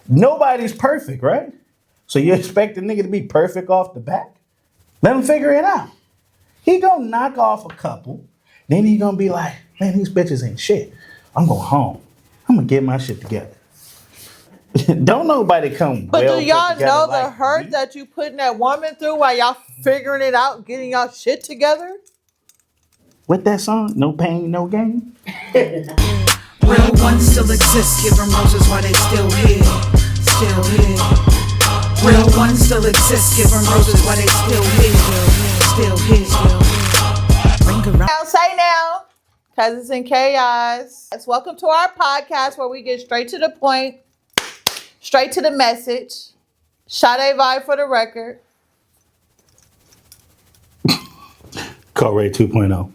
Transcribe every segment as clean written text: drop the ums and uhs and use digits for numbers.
Nobody's perfect, right? So you expect the nigga to be perfect off the bat? Let him figure it out. He gonna knock off a couple. Then he gonna be like, man, these bitches ain't shit. I'm going home. I'm gonna get my shit together. Don't nobody come. But well do y'all know like the hurt me. that you putting that woman through while y'all figuring it out, getting y'all shit together? What that song? No pain, no gain. Real ones still exist, give them roses while they still here, still here. Real ones still exist, give them roses while they still here, still here. Ring around. Now say now, cause it's in chaos. Welcome to our podcast where we get straight to the point, straight to the message. Sade Vibe for the record. Carl Ray 2.0.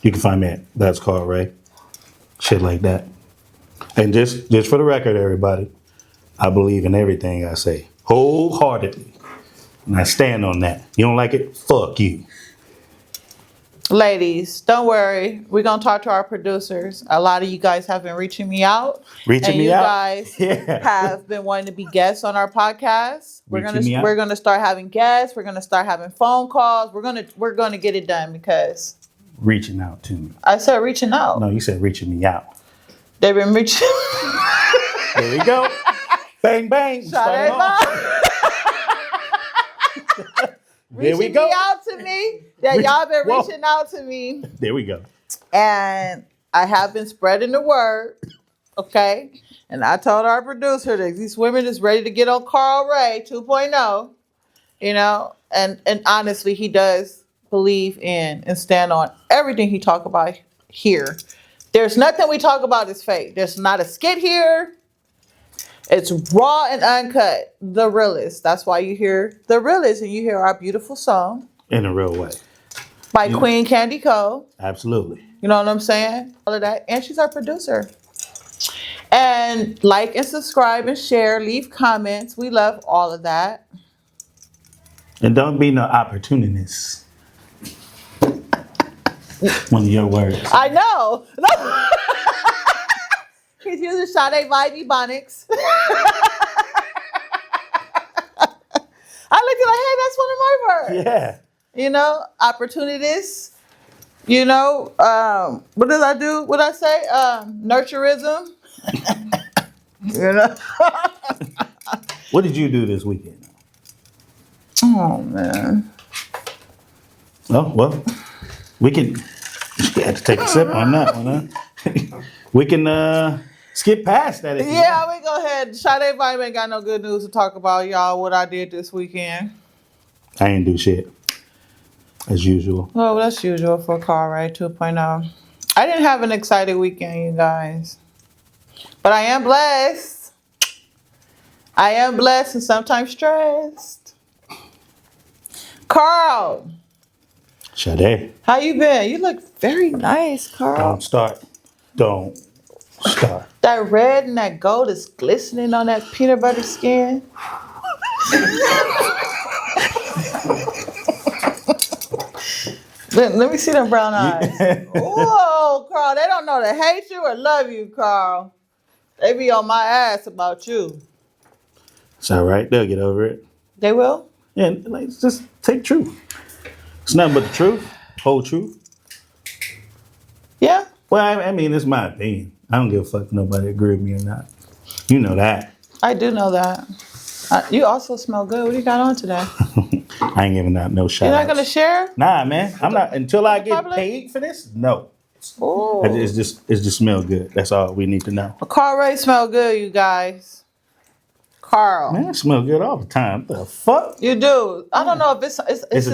You can find me at That's Carl Ray. Shit like that. And just for the record, everybody, I believe in everything I say wholeheartedly. And I stand on that. You don't like it? Fuck you. Ladies, don't worry. We're going to talk to our producers. A lot of you guys have been reaching me out. Reaching me you out? guys have been wanting to be guests on our podcast. We're going to start having guests. We're going to start having phone calls. We're going to get it done because reaching out to me. I said reaching out. No, you said reaching me out. They've been reaching. There we go. Bang, bang. There we go. Reaching out to me. That y'all been reaching out to me. There we go. And I have been spreading the word. Okay. And I told our producer that these women is ready to get on Carl Ray 2.0. You know, and honestly, he does believe in and stand on everything he talk about here. There's nothing we talk about is fake. There's not a skit here. It's raw and uncut. The realest. That's why you hear the realest and you hear our beautiful song. In a real way. By Queen Candy Cole. Absolutely. You know what I'm saying? All of that. And she's our producer. And like and subscribe and share. Leave comments. We love all of that. And don't be no opportunist. One of your words. I know. He's using Sade Vibe Ebonics. I looked at my head, that's one of my words. Yeah. You know, opportunities. You know, what did I do? What did I say? Nurturism. You know? What did you do this weekend? Oh, man. Oh, well, we can. You had to take a sip on that one, huh? We can skip past that. Yeah, we go ahead. Sade Vibe ain't got no good news to talk about, y'all, what I did this weekend. I ain't do shit. As usual. Well, that's usual for Carl Ray 2.0. I didn't have an exciting weekend, you guys. But I am blessed. I am blessed and sometimes stressed. Carl. Sade. How you been? You look very nice, Carl. Don't start. That red and that gold is glistening on that peanut butter skin. Let me see them brown eyes. Whoa, Carl. They don't know to hate you or love you, Carl. They be on my ass about you. It's all right. They'll get over it. They will? Yeah, like, just take truth. It's nothing but the truth. Whole truth. Yeah. Well, I mean, it's my opinion. I don't give a fuck if nobody agree with me or not. You know that. I do know that. You also smell good. What do you got on today? I ain't giving out no shout You're not going to share? Nah, man. I'm not. Until I get paid for this, no. Oh. It's just smell good. That's all we need to know. Carl Ray smell good, you guys. Carl. Man, I smell good all the time. What the fuck? You do. I don't know if it's a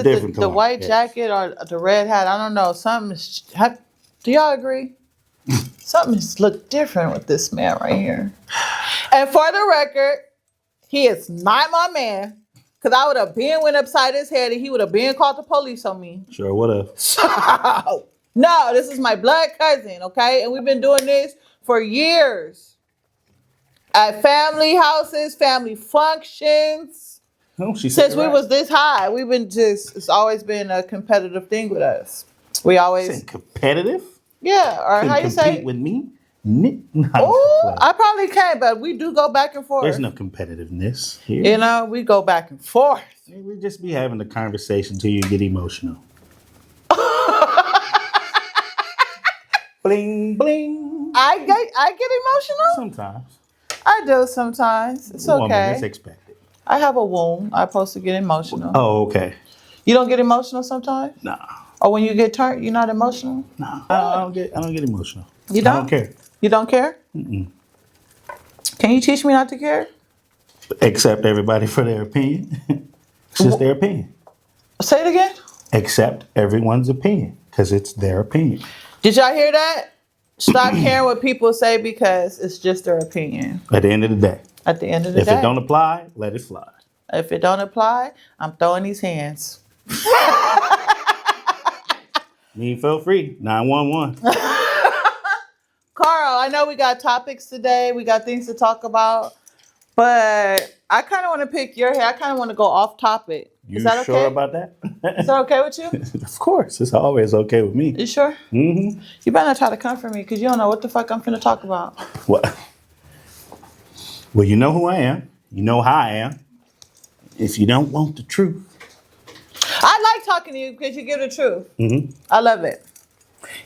different the color, white yes. jacket or the red hat. I don't know. Do y'all agree? Something's look different with this man right here. And for the record, he is not my man. Because I would have been went upside his head and he would have been called the police on me. Sure, whatever. So, no, this is my blood cousin, okay? And we've been doing this for years. At family houses, family functions. Oh, Since we was this high, we've been it's always been a competitive thing with us. We always... Competitive? Yeah, or how you say... Compete with me? Oh, I probably can, but we do go back and forth. There's no competitiveness here. You know, we go back and forth. We just be having a conversation till you get emotional. Bling bling. I get emotional. Sometimes. I do sometimes. It's Woman, okay. it's expected. I have a womb. I'm supposed to get emotional. Oh, okay. You don't get emotional sometimes? Nah. Or when you get turned, you're not emotional? Nah. I don't get emotional. You don't? I don't care. You don't care? Mm-mm. Can you teach me not to care? Accept everybody for their opinion. It's just their opinion. Say it again. Accept everyone's opinion because it's their opinion. Did y'all hear that? Stop caring what people say because it's just their opinion. At the end of the day. At the end of the day. If it don't apply, let it fly. If it don't apply, I'm throwing these hands. You feel free. 911. Carl, I know we got topics today. We got things to talk about. But I kind of want to pick your hair. I kind of want to go off topic. You Is that okay? sure about that? Is that okay with you? Of course. It's always okay with me. You sure? Mm-hmm. You better not try to come for me because you don't know what the fuck I'm finna talk about. What? Well, you know who I am. You know how I am. If you don't want the truth. I like talking to you because you give the truth. Mm-hmm. I love it.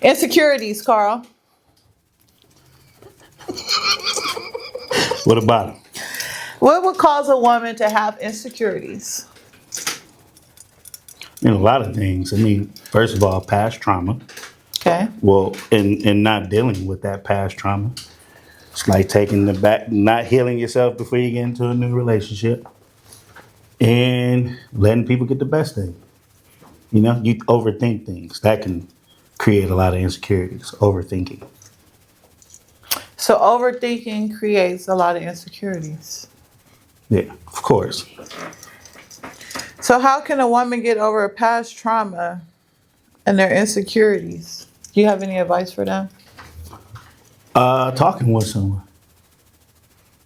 Insecurities, Carl. What about them? What would cause a woman to have insecurities? A lot of things. I mean, first of all, past trauma. Okay. Well, in not dealing with that past trauma, it's like taking the back, not healing yourself before you get into a new relationship, and letting people get the best of you. You know, you overthink things. That can create a lot of insecurities. Overthinking. So overthinking creates a lot of insecurities. Yeah, of course. So how can a woman get over a past trauma and their insecurities? Do you have any advice for them? Talking with someone.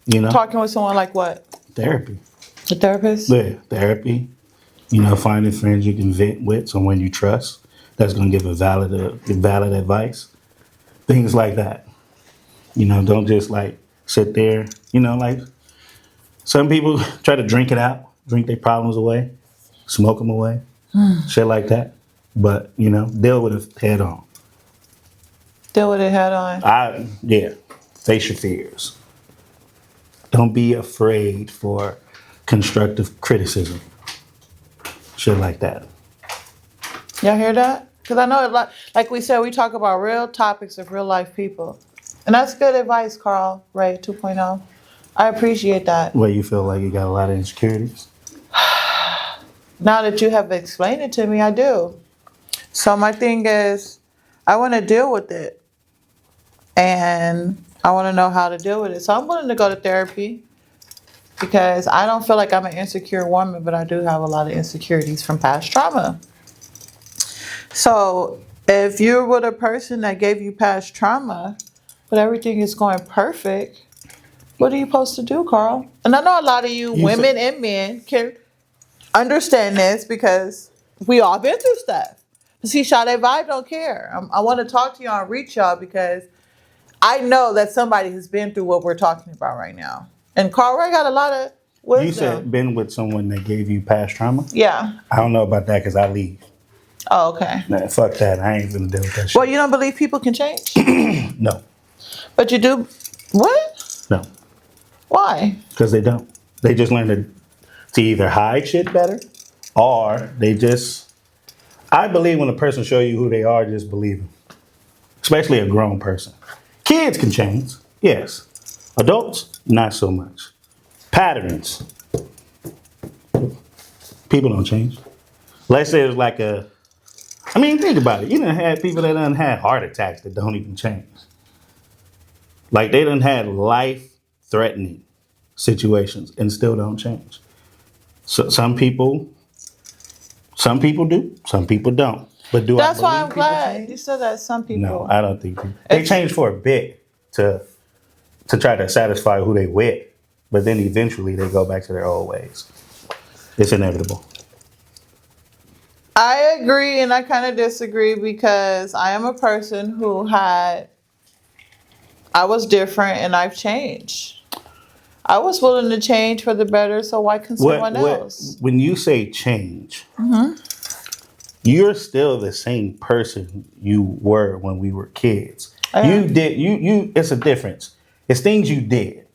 You know, Talking with someone like what? therapy. A therapist? Yeah, therapy. You know, finding friends you can vent with, someone you trust that's going to give a valid advice. Things like that. You know, don't just like sit there. You know, like some people try to drink it out, drink their problems away, smoke them away, shit like that. But, you know, deal with it head on. Deal with it head on. Face your fears. Don't be afraid for constructive criticism. Shit like that. Y'all hear that? Because I know, like we said, we talk about real topics of real life people. And that's good advice, Carl Ray 2.0. I appreciate that. Well, you feel like you got a lot of insecurities? Now that you have explained it to me, I do. So my thing is, I want to deal with it. And I want to know how to deal with it. So I'm willing to go to therapy because I don't feel like I'm an insecure woman, but I do have a lot of insecurities from past trauma. So if you're with a person that gave you past trauma, but everything is going perfect, what are you supposed to do, Carl? And I know a lot of you women and men can understand this because we all been through stuff. See, Sade Vibe don't care. I want to talk to y'all and reach y'all because I know that somebody has been through what we're talking about right now. And Carl Ray got a lot of wisdom. You said been with someone that gave you past trauma? Yeah. I don't know about that because I leave. Oh, okay. Nah, fuck that. I ain't gonna deal with that shit. Well, you don't believe people can change? No. But you do. What? No. Why? Because they don't. They just learn to either hide shit better or they just... I believe when a person show you who they are, just believe them. Especially a grown person. Kids can change, yes. Adults, not so much. Patterns. People don't change. Let's say it's like a... I mean, think about it. You done had people that done had heart attacks that don't even change. Like they done had life-threatening situations and still don't change. So some people do, some people don't. But do That's I why I'm believe people glad change? you said that some people. No, I don't think they change for a bit to try to satisfy who they with, but then eventually they go back to their old ways. It's inevitable. I agree and I kind of disagree because I am a person who had I was different and I've changed. I was willing to change for the better, so why can someone else? When you say change, you're still the same person you were when we were kids. You did you. It's a difference. It's things you did,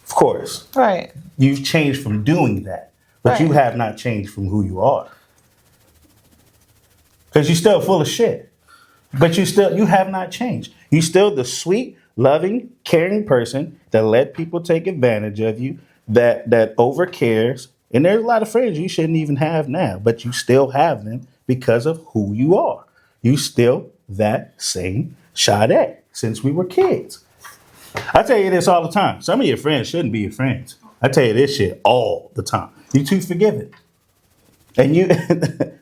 of course. Right. You've changed from doing that, but you have not changed from who you are. Because you're still full of shit, but you have not changed. You're still the sweet, loving, caring person that let people take advantage of you, that overcares. And there's a lot of friends you shouldn't even have now, but you still have them because of who you are. You still that same Sade since we were kids. I tell you this all the time. Some of your friends shouldn't be your friends. I tell you this shit all the time. You're too forgiving. And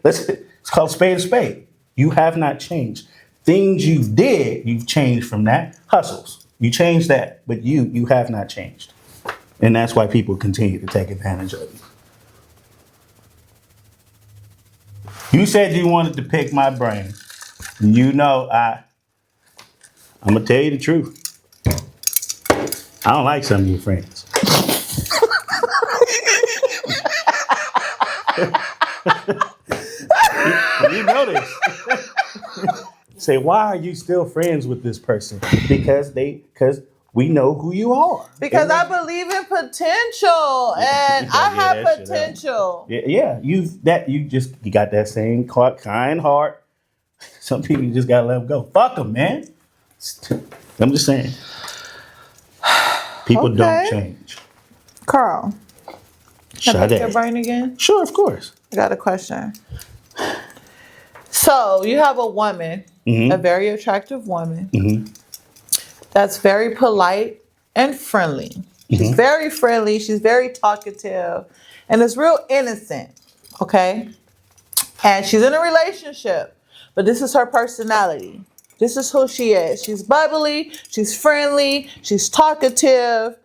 it's called spade a spade. You have not changed. Things you did, you've changed from that. Hustles. You changed that, but you have not changed. And that's why people continue to take advantage of you. You said you wanted to pick my brain. You know I'm gonna tell you the truth. I don't like some of your friends. You know this. Say, why are you still friends with this person? Because we know who you are. Because I believe in potential, and I have potential. Yeah. You got that same kind heart. Some people you just gotta let them go. Fuck them, man. I'm just saying. People don't change. Carl, can I pick your Sade. brain again? Sure, of course. I got a question. So you have a woman, a very attractive woman, that's very polite and friendly. She's very friendly. She's very talkative, and is real innocent. Okay, and she's in a relationship, but this is her personality. This is who she is. She's bubbly. She's friendly. She's talkative,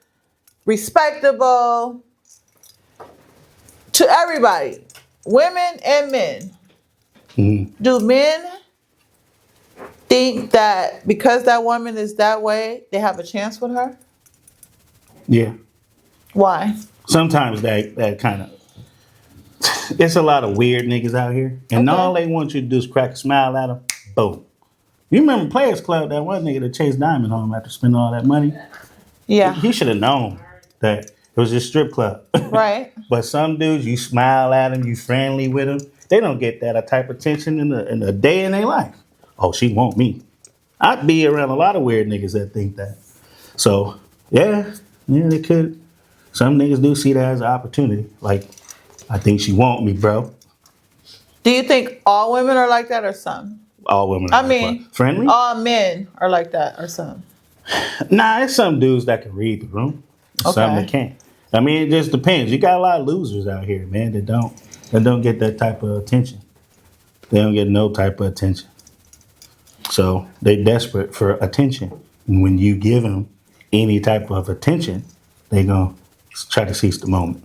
respectable to everybody, women and men. Do men think that because that woman is that way, they have a chance with her? Yeah. Why? Sometimes that kind of, it's a lot of weird niggas out here, and all they want you to do is crack a smile at them. Boom. You remember Players Club, that one nigga that chased Diamond home after spending all that money? Yeah. He should have known that it was just strip club. Right. But some dudes, you smile at them, you friendly with them. They don't get that type of attention in a day in their life. Oh, she want me. I'd be around a lot of weird niggas that think that. So, yeah, they could. Some niggas do see that as an opportunity. Like, I think she want me, bro. Do you think all women are like that or some? All women are friendly? All men are like that or some? Nah, there's some dudes that can read the room. Some that can't. I mean, it just depends. You got a lot of losers out here, man, that don't get that type of attention. They don't get no type of attention. So they desperate for attention. And when you give them any type of attention, they gonna try to seize the moment.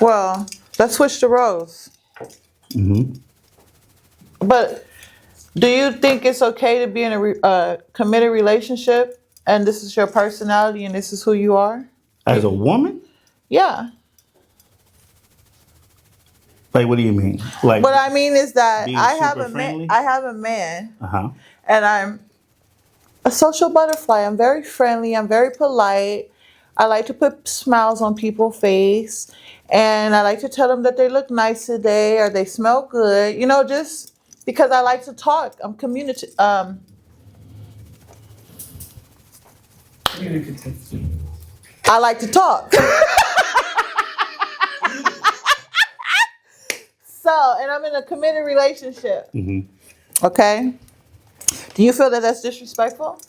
Well, let's switch the roles. But do you think it's okay to be in a committed relationship and this is your personality and this is who you are? As a woman? Yeah. Like, what do you mean? Like, what I mean is that I have friendly? I have a man, and I'm a social butterfly. I'm very friendly. I'm very polite. I like to put smiles on people's face, and I like to tell them that they look nice today or they smell good. You know, just because I like to talk. I'm communicative. I like to talk. So, and I'm in a committed relationship. Okay. Do you feel that that's disrespectful?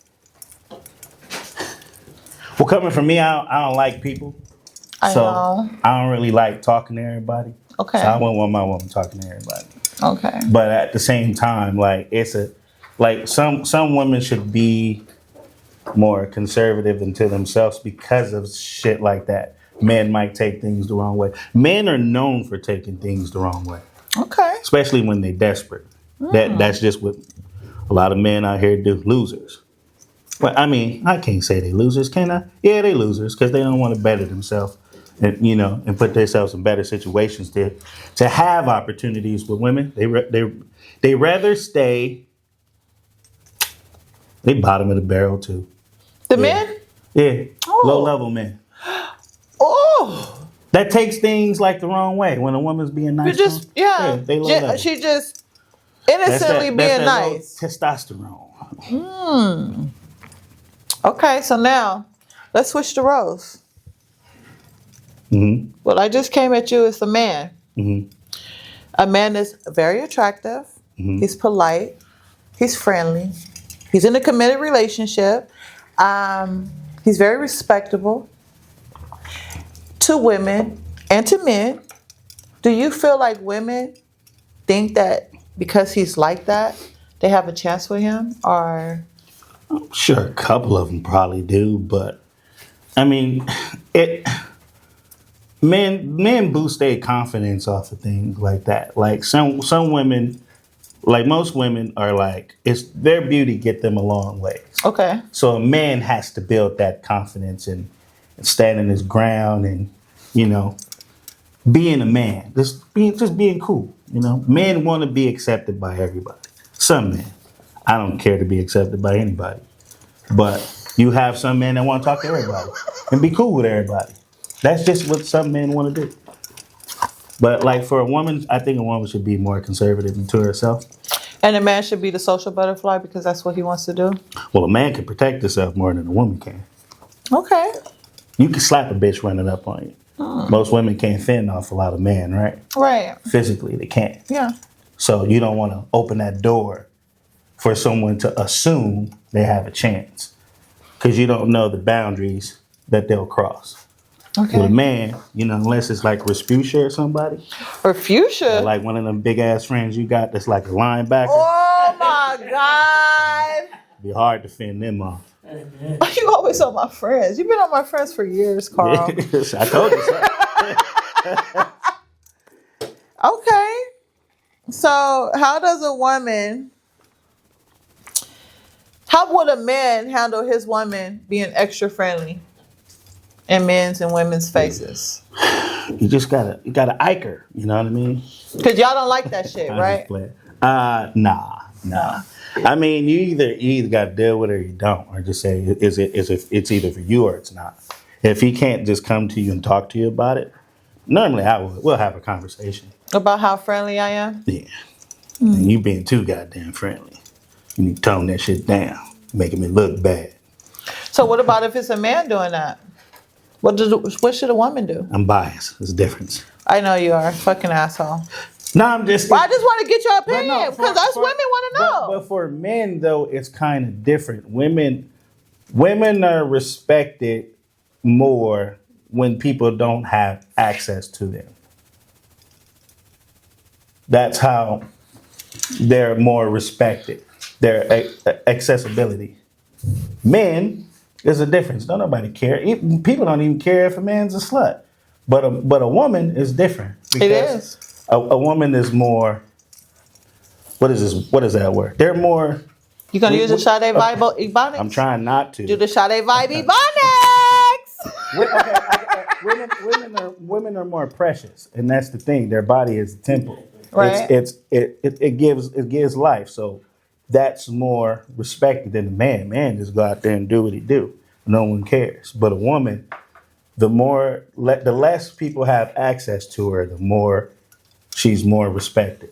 Well, coming from me, I don't like people. I don't really like talking to everybody. Okay. So I wouldn't want my woman talking to everybody. Okay. But at the same time, like some women should be more conservative into themselves because of shit like that. Men might take things the wrong way. Men are known for taking things the wrong way. Okay. Especially when they're desperate. That's just what a lot of men out here do. Losers. But I mean, I can't say they losers, can I? Yeah, they losers because they don't want to better themselves, and and put themselves in better situations to have opportunities with women. They rather stay. They bottom of the barrel too. The Yeah. men? Yeah, Oh. low level men. Oh, That takes things like the wrong way when a woman's being nice. you just to 'em. yeah. They low level. She just innocently That's being that low nice. testosterone. Okay, so now let's switch the roles. Mm-hmm. Well, I just came at you as a man. Mm-hmm. A man is very attractive. Mm-hmm. He's polite. He's friendly. He's in a committed relationship. He's very respectable to women and to men. Do you feel like women think that because he's like that, they have a chance with him? Or Sure, a couple of them probably do, but I mean, it. Men boost their confidence off of things like that. Like some women, like most women, are like it's their beauty get them a long way. okay, So a man has to build that confidence and standing his ground and being a man, just being cool. Men want to be accepted by everybody. Some men, I don't care to be accepted by anybody, but you have some men that want to talk to everybody and be cool with everybody. That's just what some men want to do. But like for a woman, I think a woman should be more conservative into herself. and a man should be the social butterfly because that's what he wants to do. Well, a man can protect himself more than a woman can. Okay, You can slap a bitch running up on you. Most women can't fend off a lot of men, right? right, Physically, they can't. yeah. So you don't want to open that door for someone to assume they have a chance because you don't know the boundaries that they'll cross. With a Okay, man, unless it's like Respucia or somebody, or fuchsia. like one of them big ass friends you got that's like a linebacker, Oh my God. be hard to fend them off. You always on my friends. You've been on my friends for years, Carl. I told you so. Okay. So how would a man handle his woman being extra friendly in men's and women's faces? You gotta ike her. You know what I mean? Because y'all don't like that shit, I right? just play. Nah. I mean, you either got to deal with it or you don't, or just say it's either for you or it's not. If he can't just come to you and talk to you about it, normally we'll have a conversation. About how friendly I am? Yeah, and you being too goddamn friendly. You need to tone that shit down, making me look bad. So what about if it's a man doing that? What should a woman do? I'm biased. There's a difference. I know you are. Fucking asshole. No, I'm just. Well, I just want to get your But opinion no, because us women want to know. But for men, though, it's kind of different. Women are respected more when people don't have access to them. That's how they're more respected. Their accessibility. Men, there's a difference. Don't nobody care. People don't even care if a man's a slut. But a woman is different. It is. A woman is more. What is this? What is that word? They're more. You gonna use the Sade Vibe Ebonics? I'm trying not to. Do the Sade Vibe Ebonics. Women are more precious, and that's the thing. Their body is a temple. Right. It gives life. So that's more respected than a man. Man just go out there and do what he do. No one cares. But a woman, the less people have access to her, the more she's more respected.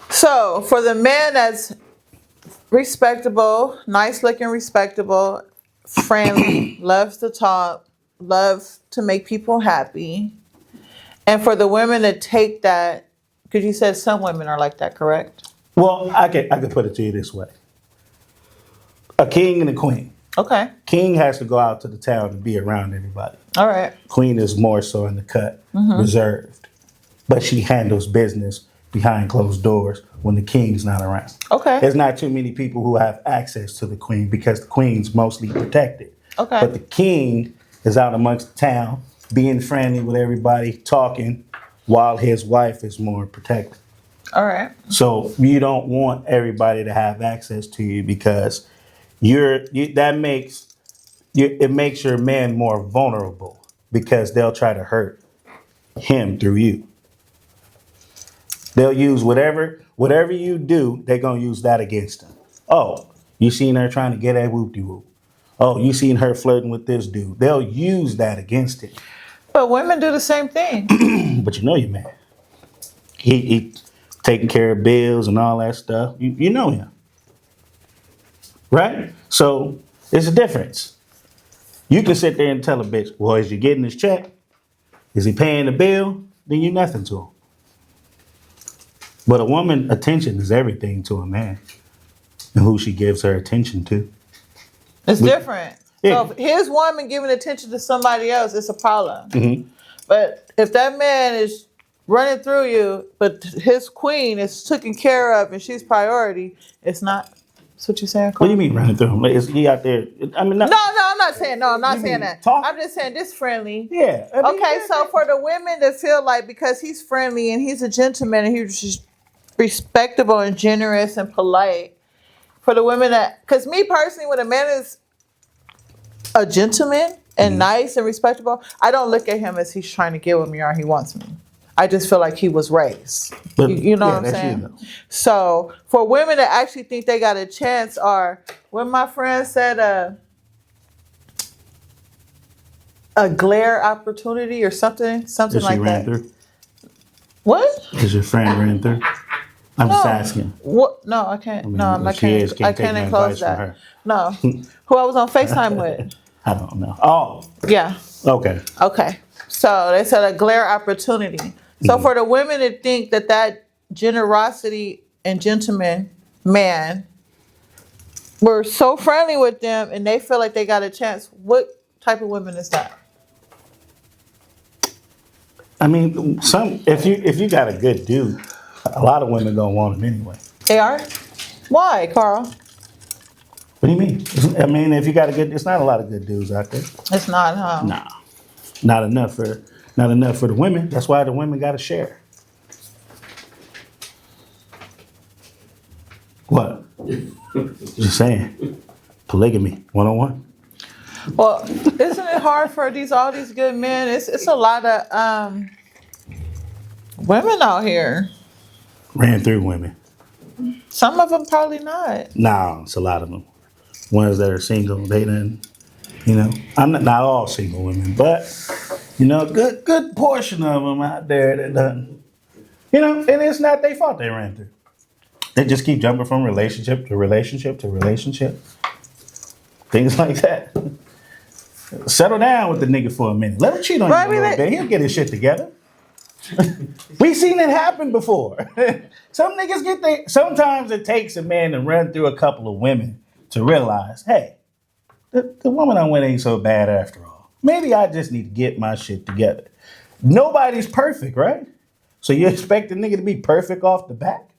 So for the man that's respectable, nice looking, respectable, friendly, loves to talk, loves to make people happy, and for the women to take that, because you said some women are like that, correct? Well, I could put it to you this way: a king and a queen. Okay. King has to go out to the town and be around everybody. All right. Queen is more so in the cut, reserved, but she handles business behind closed doors when the king's not around. Okay. There's not too many people who have access to the queen because the queen's mostly protected. Okay. But the king is out amongst the town, being friendly with everybody, talking, while his wife is more protected. All right. So you don't want everybody to have access to you because that makes it makes your man more vulnerable because they'll try to hurt him through you. They'll use whatever you do, they're gonna use that against him. Oh, you seen her trying to get at whoop-de-whoop. Oh, you seen her flirting with this dude. They'll use that against him. But women do the same thing. But you know your man. He taking care of bills and all that stuff. You know him. Right? So there's a difference. You can sit there and tell a bitch, well, is you getting his check? Is he paying the bill? Then you nothing to him. But a woman, attention is everything to a man. And who she gives her attention to. It's different. Yeah. So if his woman giving attention to somebody else, it's a problem. Mm-hmm. But if that man is running through you, but his queen is taken care of and she's priority, it's not. That's what you're saying, What do Carl? you mean running through him? Like, is he out there? I mean, No, I'm not saying no. I'm not You saying mean that. talk? I'm just saying this friendly. Yeah. I mean, Okay, yeah, so for the women that feel like because he's friendly and he's a gentleman and he's just respectable and generous and polite, for the women that, because me personally, when a man is a gentleman and nice and respectable, I don't look at him as he's trying to get with me or he wants me. I just feel like he was raised. But, You know yeah, what I'm that's saying? you, though. So for women that actually think they got a chance, or when my friend said a glare opportunity or something That like she ran that. through? What? Because your friend ran through? I'm just asking. What? No, I can't. I mean, no, I'm if not. she is, I can't take can't no enclose advice from that. her. No. Who I was on FaceTime with. I don't know. Oh, Yeah. okay. Okay. So they said a glare opportunity. So for the women that think that generosity and gentleman man were so friendly with them and they feel like they got a chance, what type of women is that? I mean, if you got a good dude, a lot of women don't want him anyway. They are? Why, Carl? What do you mean? I mean, if you got it's not a lot of good dudes out there. It's not, huh? Nah, not enough for the women. That's why the women got to share. What? Just saying. Polygamy 101. Well, isn't it hard for all these good men? It's a lot of women out here. Ran through women. Some of them probably not. Nah, it's a lot of them. Ones that are single, they done, I'm not all single women, but, good portion of them out there that done, and it's not their fault they ran through. They just keep jumping from relationship to relationship to relationship. Things like that. Settle down with the nigga for a minute. Let him cheat on you a little bit. He'll get his shit together. We seen it happen before. Some niggas sometimes it takes a man to run through a couple of women to realize, hey, the woman I'm with ain't so bad after all. Maybe I just need to get my shit together. Nobody's perfect, right? So you expect the nigga to be perfect off the bat?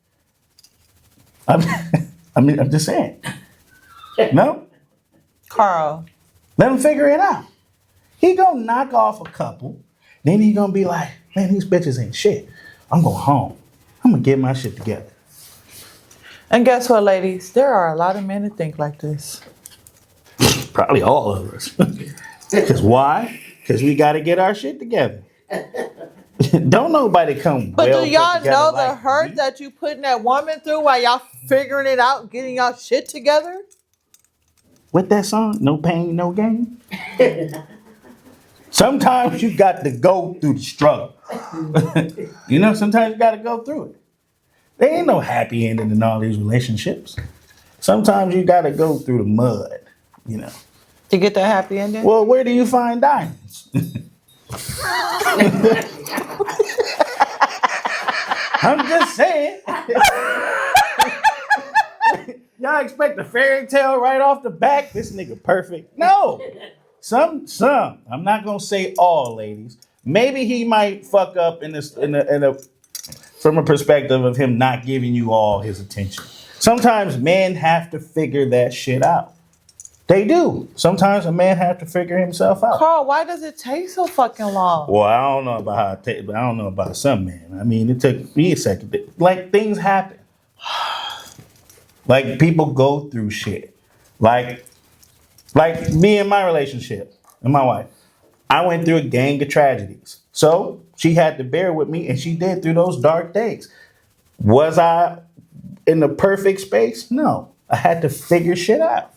I'm just saying. No? Carl. Let him figure it out. He gonna knock off a couple. Then he gonna be like, man, these bitches ain't shit. I'm going home. I'm gonna get my shit together. And guess what, ladies? There are a lot of men that think like this. Probably all of us. Because why? Because we gotta get our shit together. Don't nobody come But well do y'all put together know the like hurt me. that you putting that woman through while y'all figuring it out, getting y'all shit together? What that song? No pain, no gain? Sometimes you got to go through the struggle. Sometimes you got to go through it. There ain't no happy ending in all these relationships. Sometimes you got to go through the mud, To get that happy ending? Well, where do you find diamonds? I'm just saying. Y'all expect a fairy tale right off the back? This nigga perfect. No. Some. I'm not gonna say all, ladies. Maybe he might fuck up from a perspective of him not giving you all his attention. Sometimes men have to figure that shit out. They do. Sometimes a man have to figure himself out. Carl, why does it take so fucking long? Well, I don't know about how it takes, but I don't know about some men. I mean, it took me a second. Like, things happen. Like, people go through shit. Like me and my relationship and my wife. I went through a gang of tragedies. So she had to bear with me, and she did through those dark days. Was I in the perfect space? No. I had to figure shit out.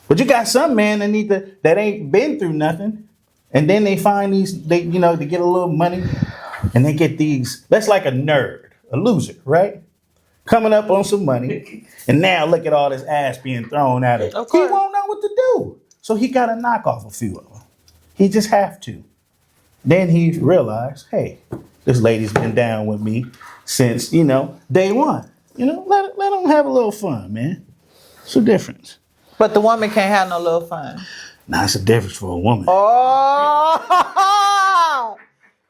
But you got some men that ain't been through nothing, and then they find they get a little money, and they get these. That's like a nerd, a loser, right? Coming up on some money, and now look at all this ass being thrown at him. Of He course. won't know what to do, so he got to knock off a few of them. He just have to. Then he realized, hey, this lady's been down with me since day one. Let them have a little fun, man. It's a difference. But the woman can't have no little fun. Nah, it's a difference for a woman. Oh,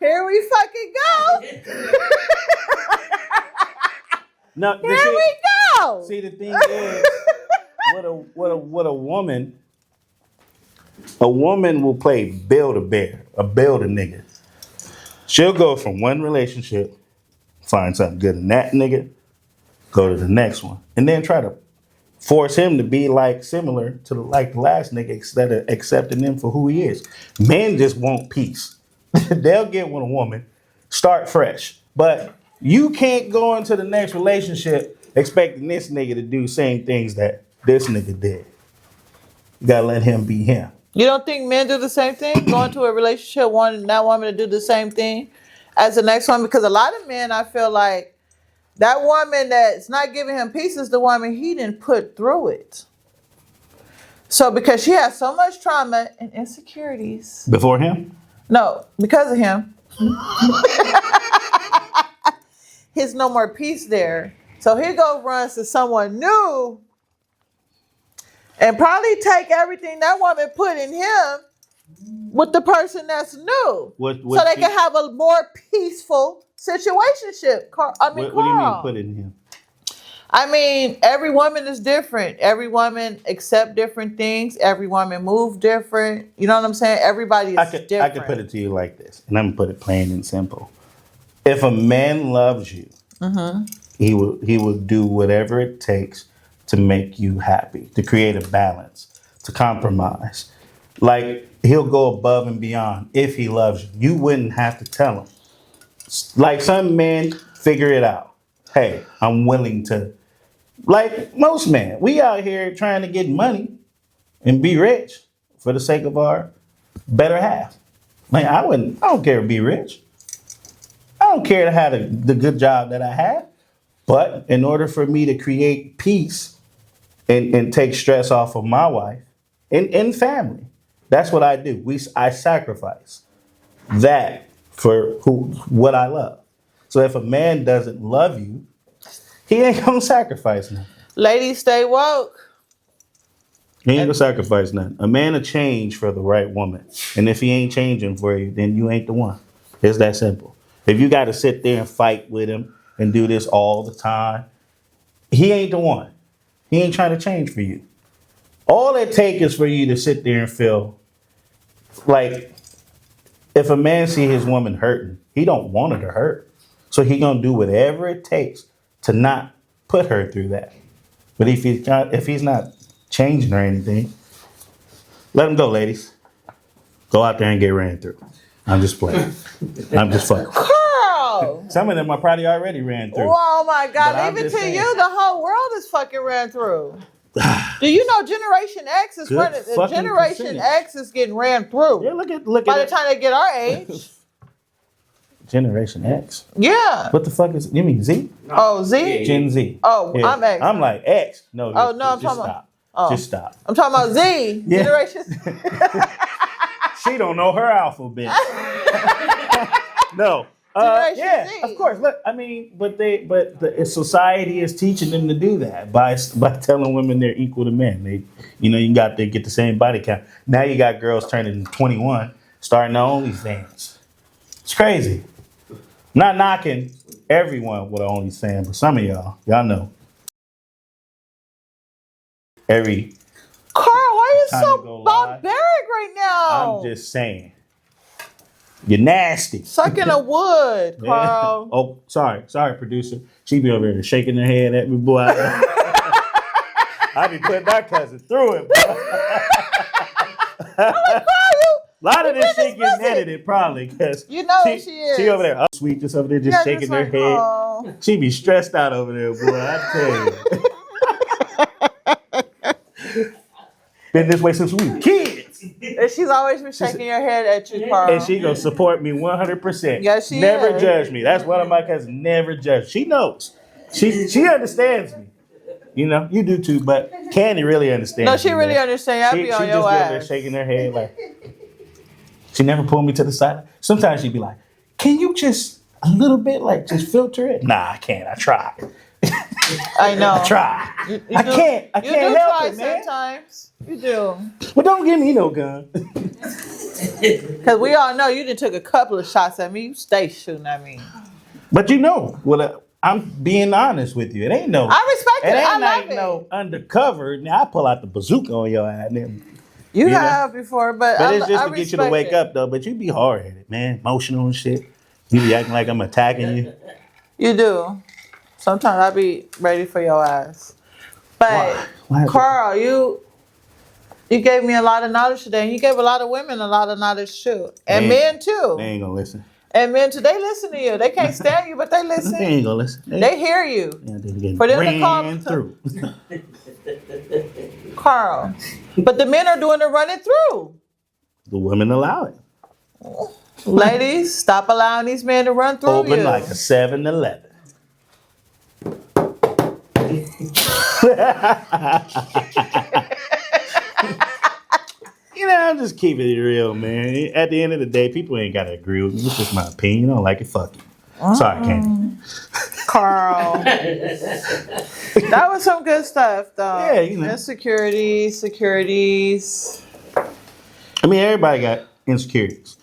here we fucking go. No, Here we go. See, the thing is, what a woman will play build a bear, a build a nigga. She'll go from one relationship, find something good in that nigga, go to the next one, and then try to force him to be similar to the last nigga instead of accepting him for who he is. Men just want peace. They'll get with a woman, start fresh. But you can't go into the next relationship expecting this nigga to do same things that this nigga did. You gotta let him be him. You don't think men do the same thing? Go into a relationship wanting that woman to do the same thing as the next one? Because a lot of men, I feel like, that woman that's not giving him peace is the woman he didn't put through it. So because she has so much trauma and insecurities. Before him? No, because of him. His no more peace there. So he go runs to someone new and probably take everything that woman put in him with the person that's new. What so they can have a more peaceful situationship. What do you mean put in him? I mean, every woman is different. Every woman accept different things. Every woman move different. You know what I'm saying? Everybody is different. I could put it to you like this, and I'm going to put it plain and simple. If a man loves you, he will do whatever it takes to make you happy, to create a balance, to compromise. Like, he'll go above and beyond if he loves you. You wouldn't have to tell him. Like, some men figure it out. Hey, I'm willing to. Like most men, we out here trying to get money and be rich for the sake of our better half. Like, I don't care to be rich. I don't care to have the good job that I have. But in order for me to create peace and take stress off of my wife and family, that's what I do. I sacrifice that for what I love. So if a man doesn't love you, he ain't gonna sacrifice nothing. Ladies, stay woke. He ain't gonna sacrifice nothing. A man will change for the right woman. And if he ain't changing for you, then you ain't the one. It's that simple. If you gotta sit there and fight with him and do this all the time, he ain't the one. He ain't trying to change for you. All it takes is for you to sit there and feel like, if a man see his woman hurting, he don't want her to hurt. So he gonna do whatever it takes to not put her through that. But if he's not changing or anything, let him go, ladies. Go out there and get ran through. I'm just playing. I'm just fucking. Girl! Some of them are probably already ran through. Oh my But God, I'm even just to saying. you, the whole world is fucking ran through. Do you know Generation X is Good running? fucking Generation percentage. X is getting ran through. Yeah, look By at the it. time they get our age. Generation X. Yeah. What the fuck is? You mean Z? Oh, Z? Gen Z. Oh, Yeah. I'm X. I'm like X. No. Oh, no, I'm just talking stop. about- oh. Just stop. I'm talking about Z. Yeah. Generation. She don't know her alphabet. No. Generation Yeah, Z. of course. Look, I mean, but society is teaching them to do that by telling women they're equal to men. You got to get the same body count. Now you got girls turning 21, starting their OnlyFans. It's crazy. Not knocking everyone with an OnlyFans, but some of y'all know. Carl, why are you Time to so go live. barbaric right now? I'm just saying. You're nasty. Sucking a wood, Carl. Oh, sorry, producer. She be over here shaking her head at me, boy. I be putting our cousin through it. I'm like, Carl, A lot of this shit gets pussy. edited, probably, because You know she is. She over there, sweet, just over there, just Yeah, shaking just her like, head. "Oh." She be stressed out over there, boy. I tell you. Been this way since we were kids. And she's always been shaking her head at you, Carl. And she gonna support me 100%. Yes, she Never is. judge me. That's one of my cousins. Never judge. She knows. She understands me. You know, you do too, but Candy really understands. No, she me, really man. understands. I be on She your just be over there ass. shaking her head like. She never pulled me to the side. Sometimes she'd be like, "Can you just a little bit, like just filter it?" Nah, I can't. I try. I know. I try. You I do- can't. I you can't do help try it, man. sometimes. You do. Well, don't give me no gun. Because we all know you done took a couple of shots at me. You stay shooting at me. But you know, well, I'm being honest with you. It ain't no. I respect it. It ain't I love like it. no undercover. Now I pull out the bazooka on your ass. You know? have before, but But I, it's just I to get you to respect wake it. up, though. But you be hard headed, man. Emotional and shit. You be acting like I'm attacking you. You do. Sometimes I be ready for your ass. But Why? Carl, you gave me a lot of knowledge today, and you gave a lot of women a lot of knowledge too, and They men too. They ain't gonna listen. And men too. They listen to you. They can't stand you, but they They listen. ain't gonna listen. They hear you. Yeah, they get For them to ran call- through. Carl. But the men are doing the running through. The women allow it. Ladies, stop allowing these men to run through Open you. like a 7-Eleven. You know, I'm just keeping it real, man. At the end of the day, people ain't gotta agree with me. It's just my opinion. You don't like it, fuck you. Sorry, Candy. Carl. That was some good stuff, though. Yeah, you know. Insecurities, securities. I mean, everybody got insecurities,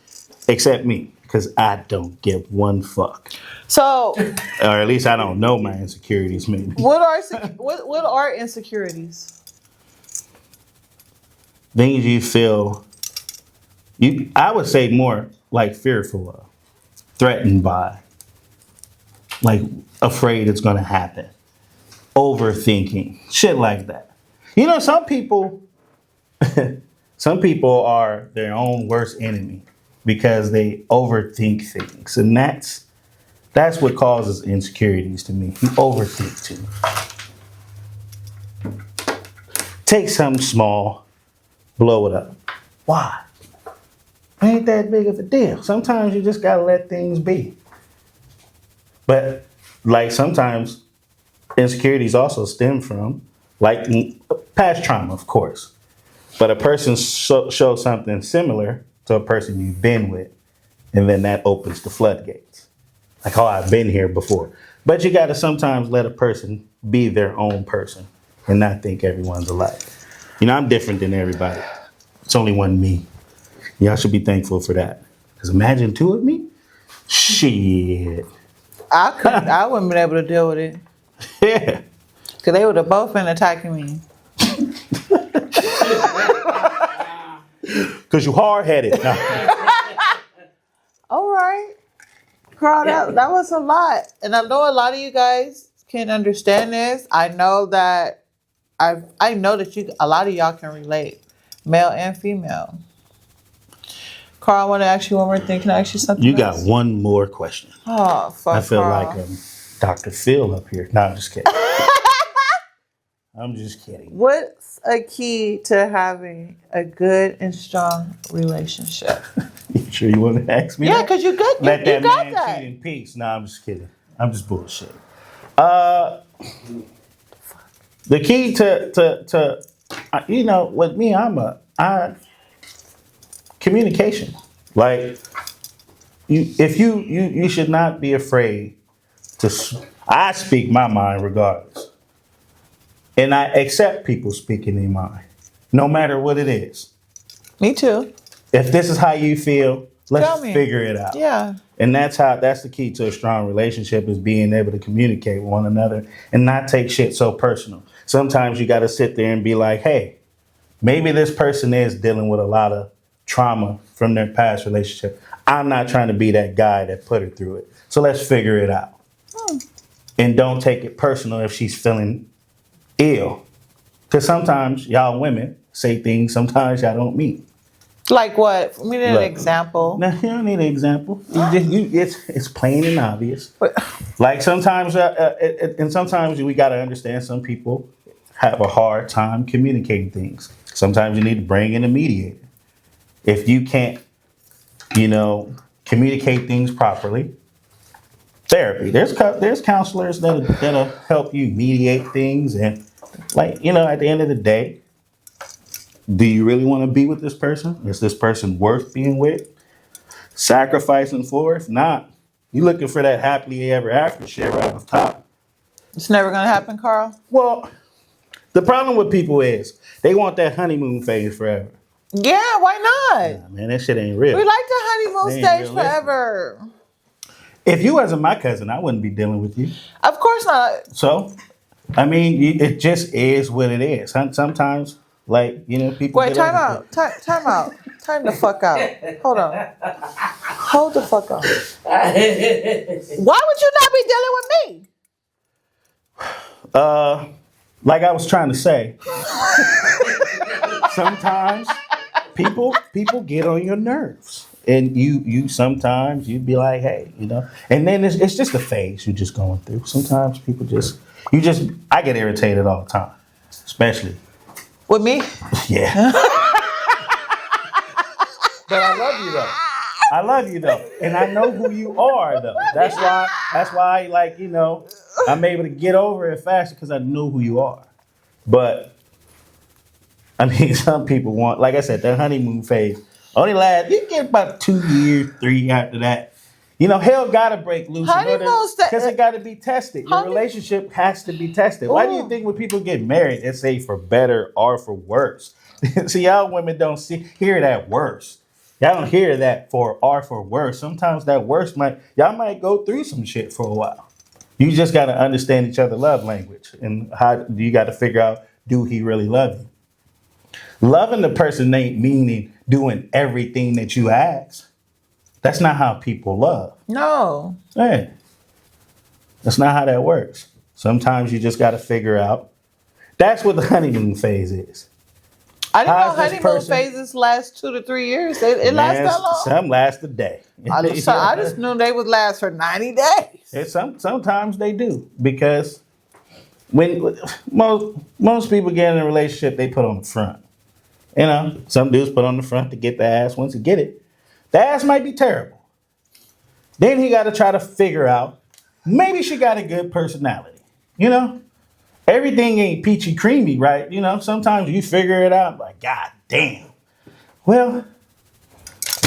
except me, because I don't give one fuck. So, Or at least I don't know my insecurities, maybe. what are insecurities? Things you feel, I would say more like fearful of, threatened by, like afraid it's gonna happen, overthinking, shit like that. You know, some people are their own worst enemy because they overthink things, and that's what causes insecurities to me. You overthink too. Take something small, blow it up. Why? Ain't that big of a deal. Sometimes you just gotta let things be. But like sometimes insecurities also stem from like past trauma, of course. But a person shows something similar to a person you've been with, and then that opens the floodgates. Like, oh, I've been here before. But you gotta sometimes let a person be their own person and not think everyone's alike. You know, I'm different than everybody. It's only one me. Y'all should be thankful for that. Because imagine two of me? Shit. I wouldn't been able to deal with it. Yeah. Because they would have both been attacking me. Because you hard-headed. No. All right. Carl, that was a lot. And I know a lot of you guys can understand this. I know that a lot of y'all can relate, male and female. Carl, I want to ask you one more thing. Can I ask you something You got else? one more question. Oh, fuck, I feel Carl. like Dr. Phil up here. No, I'm just kidding. I'm just kidding. What's a key to having a good and strong relationship? You sure you want to ask me Yeah, that? because you good. Let You that got man that. cheat in peace. No, I'm just kidding. I'm just bullshit. The key to you know, with me, communication. Like you should not be afraid to. I speak my mind regardless, and I accept people speaking their mind, no matter what it is. Me too. If this is how you feel, Tell let's me. figure it out. Yeah. And that's the key to a strong relationship, is being able to communicate with one another and not take shit so personal. Sometimes you got to sit there and be like, hey, maybe this person is dealing with a lot of trauma from their past relationship. I'm not trying to be that guy that put her through it. So let's figure it out. And don't take it personal if she's feeling ill. Because sometimes y'all women say things sometimes y'all don't mean. Like what? We need an Look. example. Now, you don't need an example. It's plain and obvious. But- Like sometimes, and sometimes we got to understand some people have a hard time communicating things. Sometimes you need to bring in a mediator. If you can't, communicate things properly, therapy. There's counselors that'll help you mediate things. And at the end of the day, do you really want to be with this person? Is this person worth being with? Sacrificing for? If not, you looking for that happily ever after shit right on top. It's never gonna happen, Carl. Well, the problem with people is they want that honeymoon phase forever. Yeah, why not? Nah, man, that shit ain't real. We like the honeymoon They ain't stage realistic. forever. If you wasn't my cousin, I wouldn't be dealing with you. Of course not. So, it just is what it is. Sometimes, people. Wait, get time over out. Time out. Time the fuck out. Hold on. Hold the fuck on. Why would you not be dealing with me? Like I was trying to say, sometimes people get on your nerves, and you sometimes you'd be like, hey, and then it's just a phase you're just going through. Sometimes people I get irritated all the time, especially With me? yeah. But I love you though. I love you though, and I know who you are though. That's why I'm able to get over it faster because I know who you are. But some people want, like I said, that honeymoon phase only lasts. You get about 2 years, 3 after that. Hell gotta break loose because it gotta be tested. Your relationship has to be tested. Why do you think when people get married, they say for better or for worse? See, y'all women don't hear that worse. Y'all don't hear that for or for worse. Sometimes that worse y'all might go through some shit for a while. You just gotta understand each other's love language, and how you got to figure out, do he really love you? Loving the person ain't meaning doing everything that you ask. That's not how people love. No. Hey, that's not how that works. Sometimes you just got to figure out. That's what the honeymoon phase is. I didn't know How's this honeymoon person- phases last 2 to 3 years. It lasts that long? Some last a day. I just knew they would last for 90 days. Sometimes they do, because when most people get in a relationship, they put on the front. Some dudes put on the front to get the ass. Once you get it, the ass might be terrible. Then he got to try to figure out, maybe she got a good personality. Everything ain't peachy creamy, right? Sometimes you figure it out, like, God damn. Well,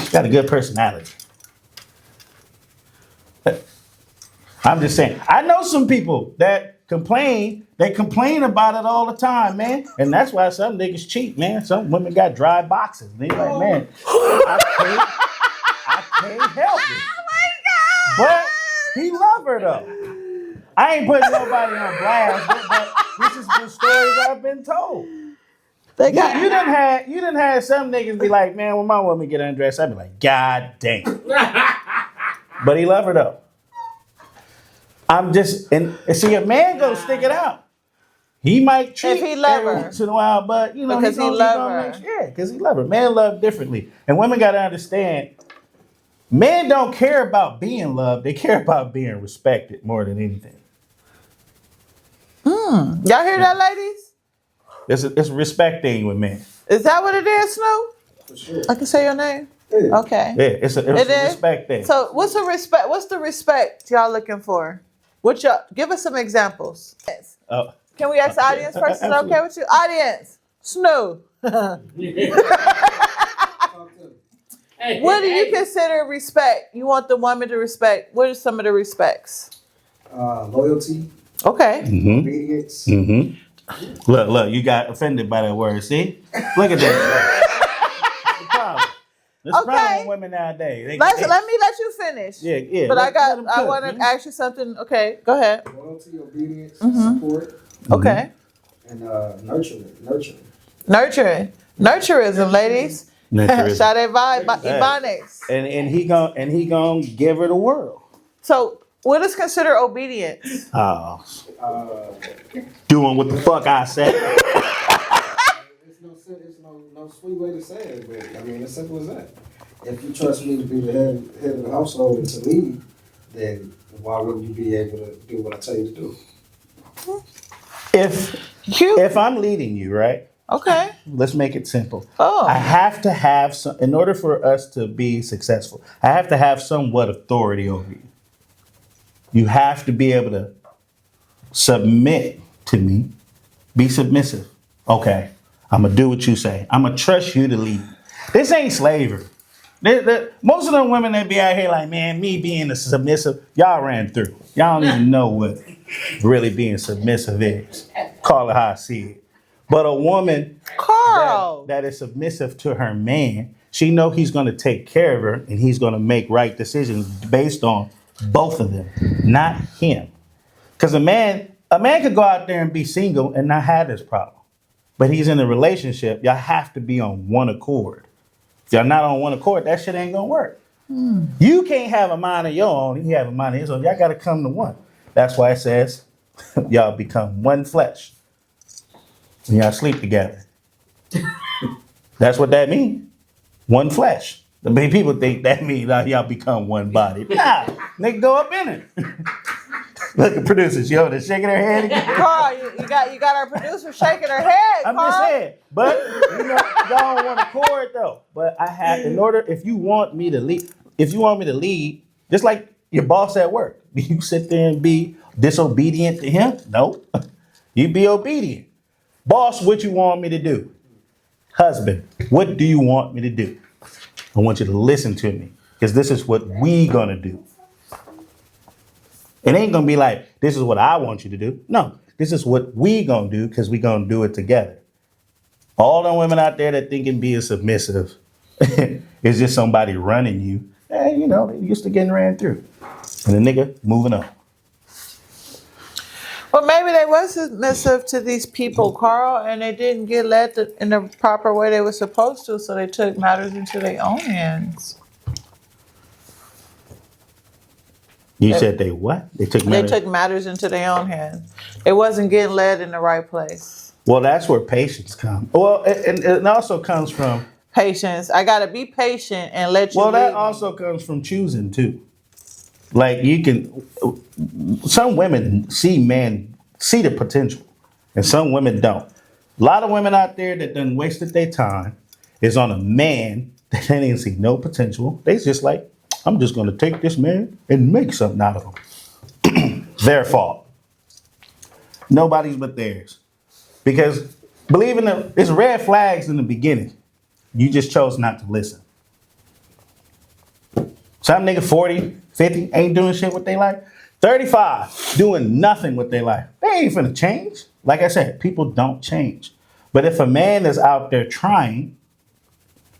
she got a good personality. I'm just saying, I know some people that complain. They complain about it all the time, man. And that's why some niggas cheat, man. Some women got dry boxes. They like, man, I can't help it. Oh my God. But he love her though. I ain't putting nobody on blast, but this is the stories I've been told. You done had some niggas be like, man, when my woman get undressed, I'd be like, God damn. But he love her though. I'm just, and see, a man go stick it out. He might cheat If he love every her. once in a while, but Because he love her. Yeah, because he love her. Men love differently, and women got to understand. Men don't care about being loved; they care about being respected more than anything. Y'all hear that, ladies? It's a respect thing with men. Is that what it is, Snoop? For sure. I can say your name? Okay. Yeah, it's a is? respect thing. So what's the respect y'all looking for? Give us some examples. Can we ask the audience first? Is that okay with you? Audience, Snoop. What do you consider respect? You want the woman to respect. What are some of the respects? Loyalty, Okay. obedience. Mm-hmm. Look, you got offended by that word. See? Look at that. That's the problem. That's the problem with women nowadays. Let me let you finish. Yeah. But let them I cook, want to man. ask you something. Okay, go ahead. Loyalty, obedience, support, Okay. and nurturing. Nurturism, ladies. Nurturism. Sade Vibe, Hey. Ebonics. And he gonna give her the world. So, what is considered obedience? Oh, doing what the fuck I said. no sweet way to say it, but I mean, it's simple as that. If you trust me to be the head of the household and to lead, then why wouldn't you be able to do what I tell you to do? If I'm leading you, right? Okay. Let's make it simple. Oh. I have to have some, in order for us to be successful, I have to have somewhat authority over you. You have to be able to submit to me, be submissive. Okay, I'm gonna do what you say. I'm gonna trust you to lead. This ain't slavery. Most of them women that be out here like, man, me being a submissive, y'all ran through. Y'all don't even know what really being submissive is. Call it how I see it. But a woman Carl. that is submissive to her man, she know he's gonna take care of her and he's gonna make right decisions based on both of them, not him. Because a man could go out there and be single and not have this problem. But he's in a relationship, y'all have to be on one accord. If y'all not on one accord, that shit ain't gonna work. You can't have a mind of your own, he have a mind of his own. Y'all gotta come to one. That's why it says y'all become one flesh. And y'all sleep together. That's what that means. One flesh. The many people think that means y'all become one body. Nah, nigga go up in it. Look at producers, yo, they're shaking their head again. Carl, you got our producer shaking her head. I'm Carl. just saying, but you know, y'all don't want to chord though. But I have, in order, if you want me to lead, just like your boss at work, do you sit there and be disobedient to him? No, you be obedient. Boss, what you want me to do? Husband, what do you want me to do? I want you to listen to me because this is what we gonna do. It ain't gonna be like, this is what I want you to do. No, this is what we gonna do because we gonna do it together. All the women out there that thinking being submissive is just somebody running you. And you know, they used to getting ran through. And the nigga moving on. Well, maybe they was submissive to these people, Carl, and they didn't get led in the proper way they were supposed to, so they took matters into their own hands. You said they what? They took matters into their own hands. It wasn't getting led in the right place. Well, that's where patience comes. Well, and it also comes from Patience. I gotta be patient and let you. Well, that lead me. also comes from choosing too. Like you can, some women see the potential, and some women don't. A lot of women out there that done wasted their time is on a man that they didn't see no potential. They just like, I'm just gonna take this man and make something out of him. Their fault. Nobody's but theirs. Because believe in it's red flags in the beginning. You just chose not to listen. Some nigga 40, 50 ain't doing shit with their life. 35 doing nothing with their life. They ain't finna change. Like I said, people don't change. But if a man is out there trying,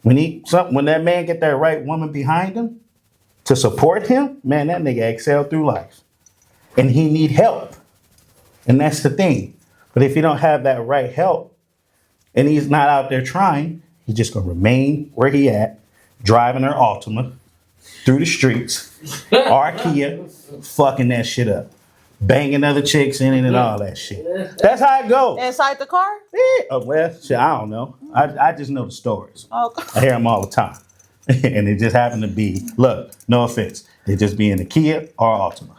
when that man get that right woman behind him to support him, man, that nigga excel through life. And he need help. And that's the thing. But if you don't have that right help and he's not out there trying, he's just gonna remain where he at, driving her Altima through the streets, or Kia, fucking that shit up, banging other chicks in it and all that shit. That's how it goes. Inside the car? Yeah. Oh, well, shit, I don't know. I just know the stories. Okay. I hear them all the time. And it just happened to be, look, no offense, they just be in a Kia or Altima.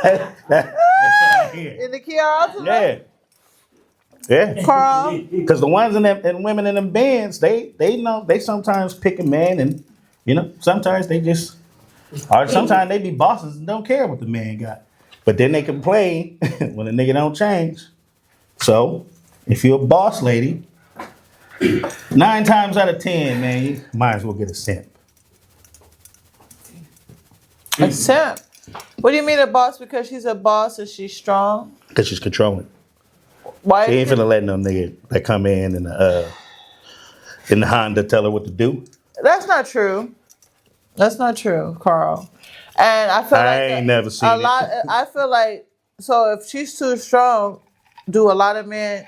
That's what I hear. In the Kia Altima? Yeah. Yeah. Carl? Because the ones in them and women in them bands, they know they sometimes pick a man and sometimes they just or sometimes they be bosses and don't care what the man got. But then they complain when the nigga don't change. So if you're a boss lady, 9 times out of 10, man, you might as well get a simp. A simp? What do you mean a boss? Because she's a boss and she's strong? Because she's controlling. Why? She ain't finna let no nigga that come in the Honda tell her what to do. That's not true. That's not true, Carl. And I feel I ain't never seen a it. lot. I feel like, so if she's too strong, do a lot of men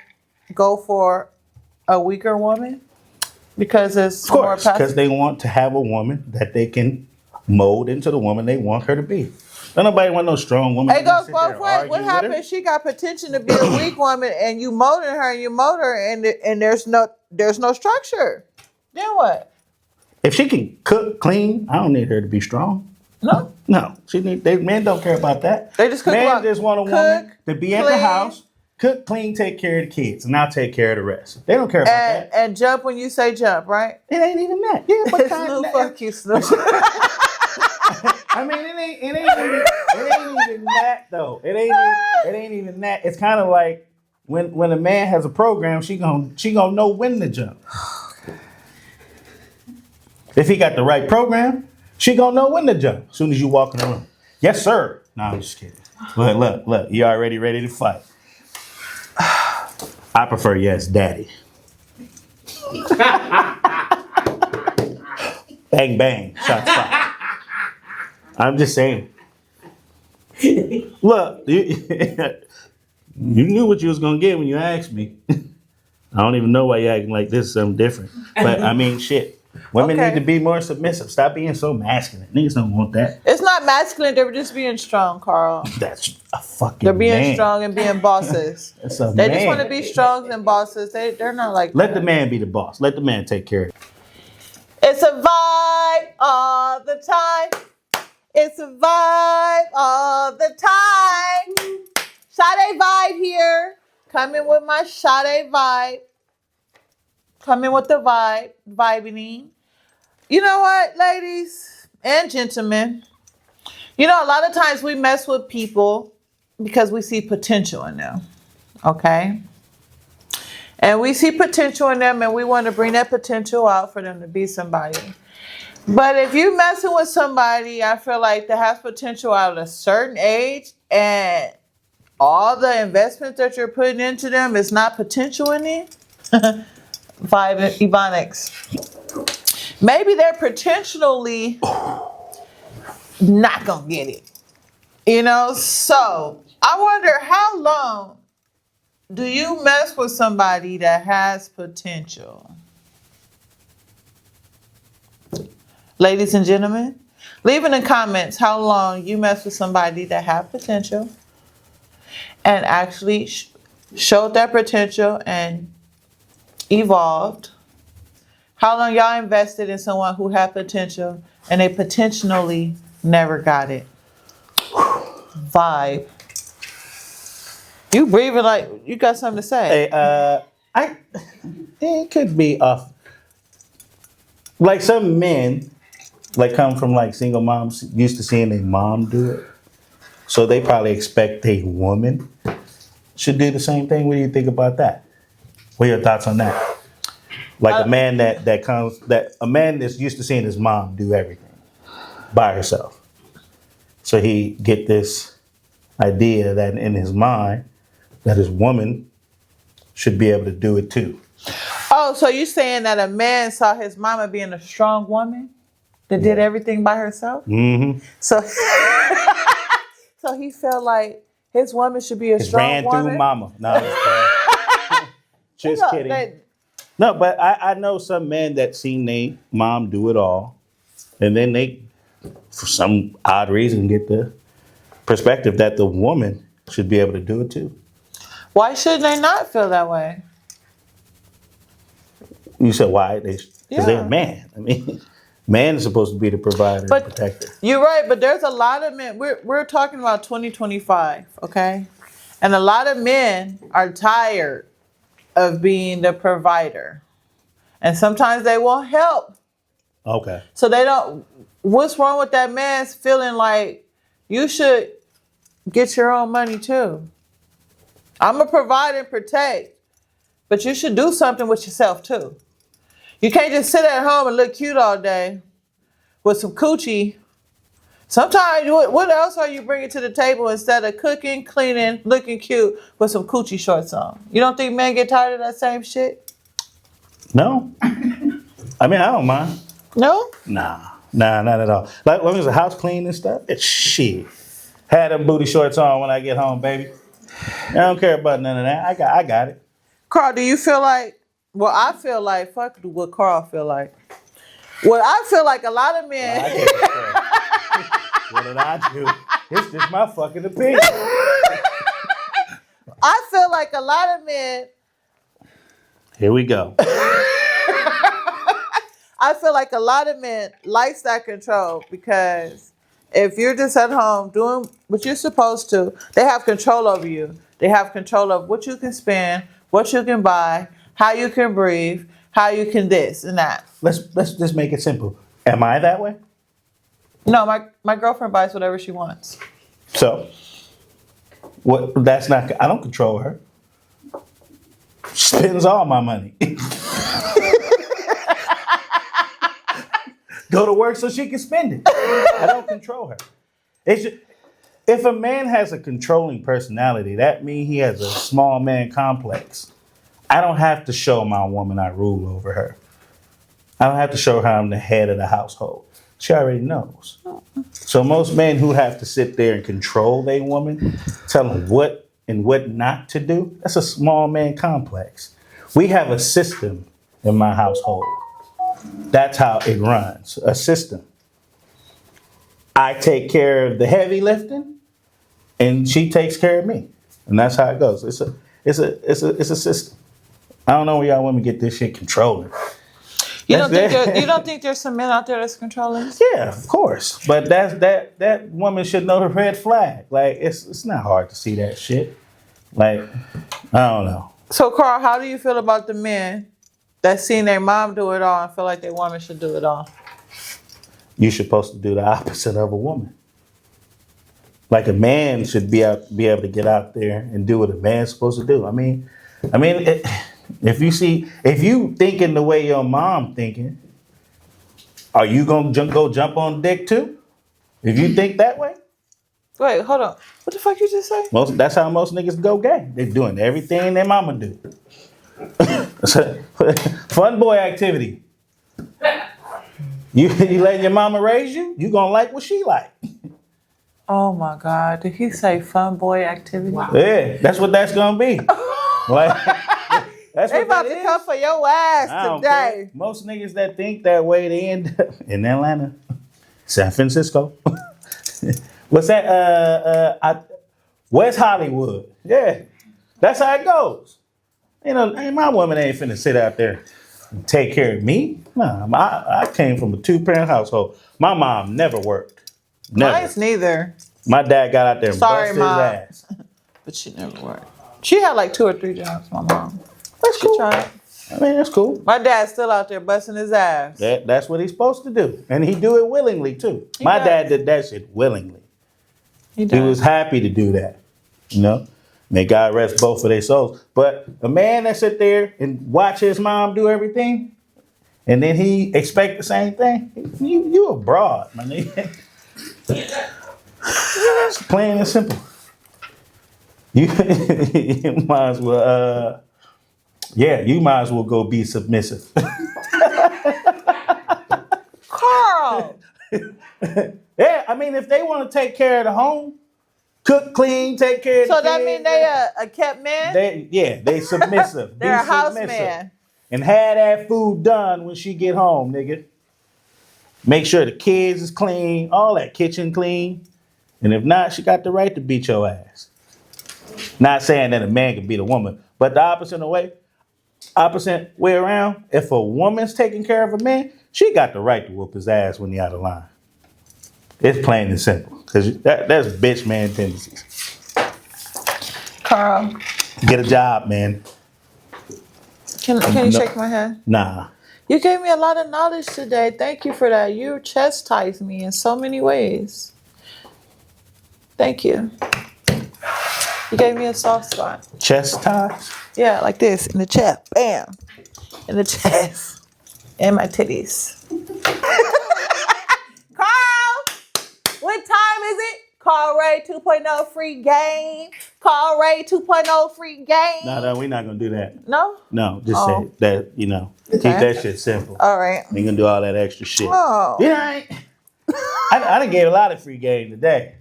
go for a weaker woman because it's Of course, more because passive? they want to have a woman that they can mold into the woman they want her to be. Don't nobody want no strong woman. It goes Sit there both and ways. argue What with her. happens if she got potential to be a weak woman and you molding her and you mold her and there's no structure? Then what? If she can cook, clean, I don't need her to be strong. No. No, men don't care about that. They just cook men what? just want a Cook, woman to be at the clean. house, cook, clean, take care of the kids, and I'll take care of the rest. They don't care about that. And jump when you say jump, right? It ain't even that. Yeah, but Snoop, fuck you, Snoop. I mean, it ain't even that though. It ain't even that. It's kind of like when a man has a program, she gonna know when to jump. If he got the right program, she gonna know when to jump as soon as you walk in the room. Yes, sir. No, I'm just kidding. Look, you already ready to fight. I prefer yes, daddy. Bang, bang, shots fired. I'm just saying. Look, you knew what you was gonna get when you asked me. I don't even know why you acting like this is something different. But I mean, shit. Women Okay. need to be more submissive. Stop being so masculine. Niggas don't want that. It's not masculine. They're just being strong, Carl. That's a fucking They're being man. strong and being bosses. That's a They man. just want to be strong and bosses. They're not like Let that. the man be the boss. Let the man take care of it. It's a vibe all the time. It's a vibe all the time. Sade Vibe here. Coming with my Sade Vibe. Coming with the vibe. Vibing. You know what, ladies and gentlemen? You know, a lot of times we mess with people because we see potential in them. Okay? And we see potential in them and we want to bring that potential out for them to be somebody. But if you messing with somebody, I feel like that has potential at a certain age and all the investments that you're putting into them is not potential in it. Ebonics. Maybe they're potentially not gonna get it. You know? So I wonder how long do you mess with somebody that has potential? Ladies and gentlemen, leave in the comments how long you mess with somebody that have potential and actually showed that potential and evolved. How long y'all invested in someone who had potential and they potentially never got it? Vibe. You breathing like you got something to say. Hey, it could be off. Like some men, like come from like single moms, used to seeing their mom do it. So they probably expect a woman should do the same thing. What do you think about that? What are your thoughts on that? Like a man a man that's used to seeing his mom do everything by herself. So he get this idea that in his mind that his woman should be able to do it too. Oh, so you saying that a man saw his mama being a strong woman that did everything by herself? Mm-hmm. So, so he felt like his woman should be a strong Ran woman. through mama. No, just kidding. No, but I know some men that seen their mom do it all, and then they, for some odd reason, get the perspective that the woman should be able to do it too. Why should they not feel that way? You said why? Because they're Yeah. a man. I mean, man is supposed to be the provider But- and protector. You're right, but there's a lot of men. We're talking about 2025, okay? And a lot of men are tired of being the provider. And sometimes they won't help. Okay. So they don't. What's wrong with that man's feeling like you should get your own money too? I'm a provide and protect, but you should do something with yourself too. You can't just sit at home and look cute all day with some coochie. Sometimes, what else are you bringing to the table instead of cooking, cleaning, looking cute with some coochie shorts on? You don't think men get tired of that same shit? No. I mean, I don't mind. No? Nah, not at all. Like, long as the house clean and stuff, it's shit. Had them booty shorts on when I get home, baby. I don't care about none of that. I got it. Carl, do you feel like, well, I feel like, fuck what Carl feel like. Well, I feel like a lot of men. What did I do? It's just my fucking opinion. I feel like a lot of men. Here we go. I feel like a lot of men likes that control because if you're just at home doing what you're supposed to, they have control over you. They have control of what you can spend, what you can buy, how you can breathe, how you can this and that. Let's just make it simple. Am I that way? No, my girlfriend buys whatever she wants. So, what? That's not. I don't control her. She spends all my money. Go to work so she can spend it. I don't control her. It's just, if a man has a controlling personality, that means he has a small man complex. I don't have to show my woman I rule over her. I don't have to show her I'm the head of the household. She already knows. So most men who have to sit there and control their woman, tell them what and what not to do, that's a small man complex. We have a system in my household. That's how it runs, a system. I take care of the heavy lifting, and she takes care of me, and that's how it goes. It's a system. I don't know where y'all women get this shit controlling. You don't think there's some men out there that's controlling? Yeah, of course, but that woman should know the red flag. Like it's not hard to see that shit. Like I don't know. So Carl, how do you feel about the men that seen their mom do it all and feel like their woman should do it all? You're supposed to do the opposite of a woman. Like a man should be able to get out there and do what a man's supposed to do. I mean, if you thinking the way your mom thinking, are you gonna go jump on dick too? If you think that way, Wait, hold on. What the fuck you just say? that's how most niggas go gay. They doing everything their mama do. Fun boy activity. You letting your mama raise you? You gonna like what she like. Oh my God! Did he say fun boy activity? Wow. Yeah, that's what that's gonna be. Like, that's They what about that to is. come for your ass I don't today. care. Most niggas that think that way, they end up in Atlanta, San Francisco. What's that? West Hollywood. Yeah, that's how it goes. You know, my woman ain't finna sit out there and take care of me. Nah, I came from a 2-parent household. My mom never worked. Never. Mine's neither. My dad got out there and Sorry, busted Mom. his ass. But she never worked. She had like 2 or 3 jobs, my mom. That's She cool. tried. I mean, that's cool. My dad's still out there busting his ass. That's what he's supposed to do. And he do it willingly, too. My does. dad did that shit willingly. He He was happy to do that. You know? May God rest both of their souls. But a man that sit there and watch his mom do everything, and then he expect the same thing, you a broad, my nigga. It's plain and simple. You might as well, you might as well go be submissive. Carl! Yeah, I mean, if they want to take care of the home, cook, clean, take care of the So that kids, mean they a kept man? they submissive. They're Be a house submissive. man. And have that food done when she get home, nigga. Make sure the kids is clean, all that kitchen clean. And if not, she got the right to beat your ass. Not saying that a man can beat a woman, but the opposite way around, if a woman's taking care of a man, she got the right to whoop his ass when he out of line. It's plain and simple. Because that's bitch man tendencies. Carl, Get a job, man. can you shake my hand? Nah. You gave me a lot of knowledge today. Thank you for that. You chastised me in so many ways. Thank you. You gave me a soft spot. Chest ties? Yeah, like this, in the chest. Bam. In the chest. And my titties. Carl! What time is it? Carl Ray 2.0 free game. Carl Ray 2.0 free game. No, we're not going to do that. No? No, just Oh. say that, keep that shit simple. All right. Ain't going to do all that extra shit. Oh. Yeah, I done gave a lot of free game today.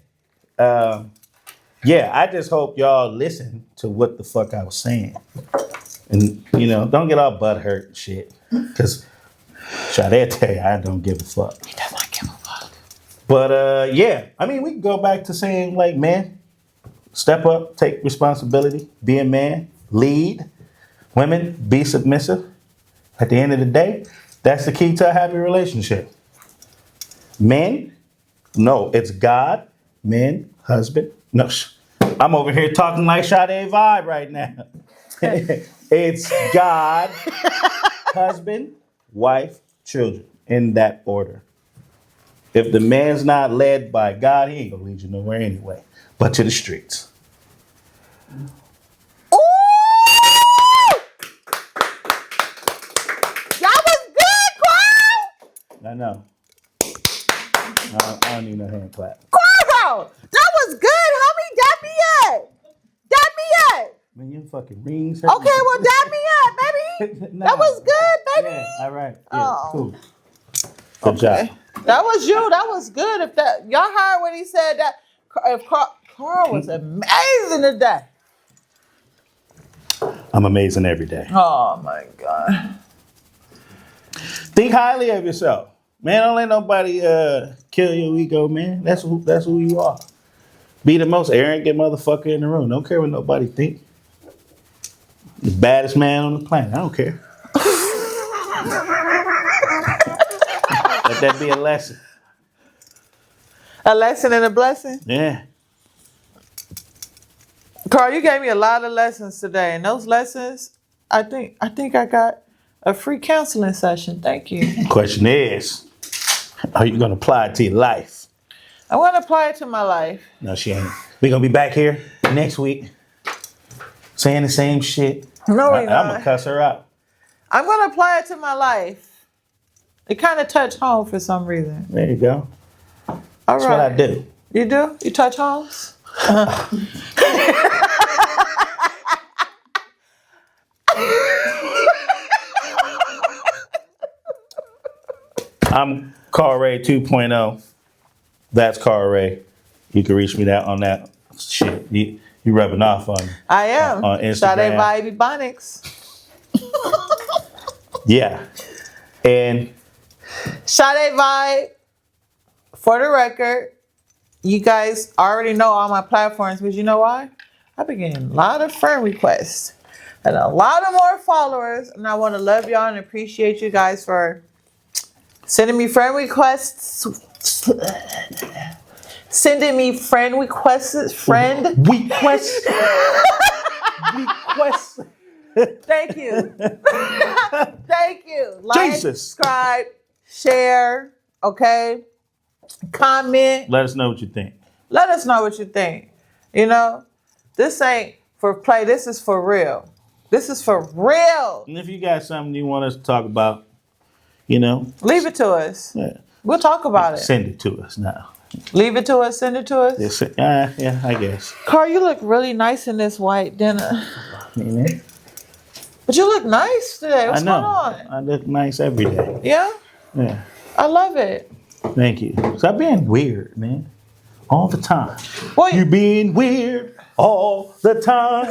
Yeah, I just hope y'all listen to what the fuck I was saying. And, don't get all butthurt and shit. Because Sade tell you I don't give a fuck. He does not give a fuck. But yeah, I mean, we can go back to saying like, man, step up, take responsibility, be a man, lead. Women, be submissive. At the end of the day, that's the key to a happy relationship. Men, no, it's God, men, husband. No, I'm over here talking like Sade Vibe right now. It's God, husband, wife, children, in that order. If the man's not led by God, he ain't gonna lead you nowhere anyway, but to the streets. Ooh! That was good, Carl! I know. I don't need no hand clap. Carl! That was good, homie. Dap me up. Dap me up. Man, your fucking rings. Okay, well, dap me up, baby. Nah. That was good, baby. Yeah, all right. Yeah, Oh. cool. Good job. That was you. That was good. If that y'all heard when he said that, if Carl was amazing today. I'm amazing every day. Oh my God. Think highly of yourself. Man, don't let nobody kill your ego, man. That's who you are. Be the most arrogant motherfucker in the room. Don't care what nobody think. The baddest man on the planet. I don't care. Let that be a lesson. A lesson and a blessing. Yeah. Carl, you gave me a lot of lessons today, and those lessons, I think I got a free counseling session. Thank you. Question is, are you gonna apply it to your life? I want to apply it to my life. No, she ain't. We gonna be back here next week, saying the same shit. No, we're I'm not. gonna cuss her out. I'm going to apply it to my life. It kind of touched home for some reason. There you go. All That's right. what I do. You do? You touch homes? I'm Carl Ray 2.0. That's Carl Ray. You can reach me on that shit. You rubbing off on me. I am. On Instagram. Sade Vibe Bonics. Yeah. And Sade Vibe, for the record, you guys already know all my platforms, but you know why? I've been getting a lot of friend requests and a lot of more followers, and I want to love y'all and appreciate you guys for sending me friend requests. Sending me friend requests. Friend request. Request. Thank you. Thank you. Like, Jesus. subscribe, share, okay? Comment. Let us know what you think. Let us know what you think. You know, this ain't for play. This is for real. This is for real. And if you got something you want us to talk about, you know, Leave it to us. yeah, We'll talk about it. send it to us now. Leave it to us. Send it to us. Yeah, I guess. Carl, you look really nice in this white dinner. Mhm. But you look nice today. What's I know. going on? I look nice every day. Yeah? Yeah. I love it. Thank you. Stop being weird, man. All the time. Well, You being weird all the time.